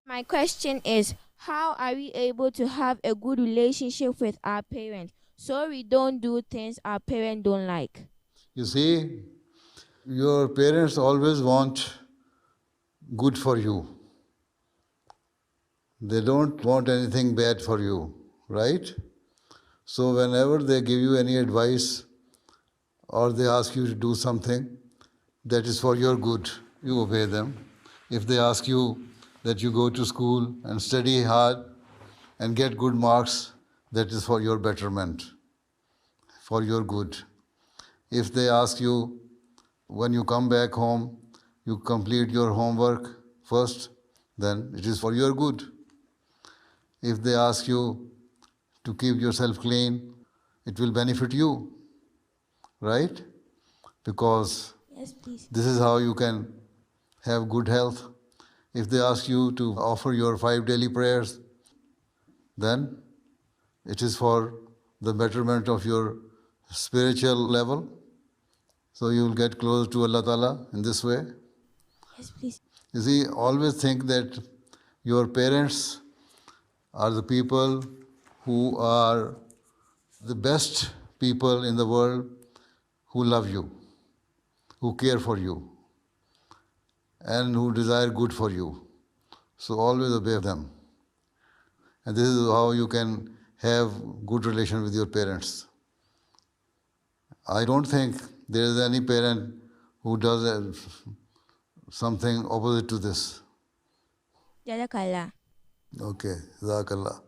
My question is, how are we able to have a good relationship with our parents so we don't do things our parents don't like? You see, your parents always want good for you. They don't want anything bad for you, right? So whenever they give you any advice or they ask you to do something that is for your good, you obey them. If they ask you that you go to school and study hard and get good marks, that is for your betterment, for your good. If they ask you, when you come back home, you complete your homework first, then it is for your good. If they ask you to keep yourself clean, it will benefit you, right? Because Yes, please. this is how you can have good health. If they ask you to offer your 5 daily prayers, then it is for the betterment of your spiritual level. So you will get close to Allah Ta'ala in this way. Yes, please. You see, always think that your parents are the people who are the best people in the world, who love you, who care for you, and who desire good for you. So always obey them. And this is how you can have good relation with your parents. I don't think there is any parent who does something opposite to this. Jazakallah. Okay, Jazakallah.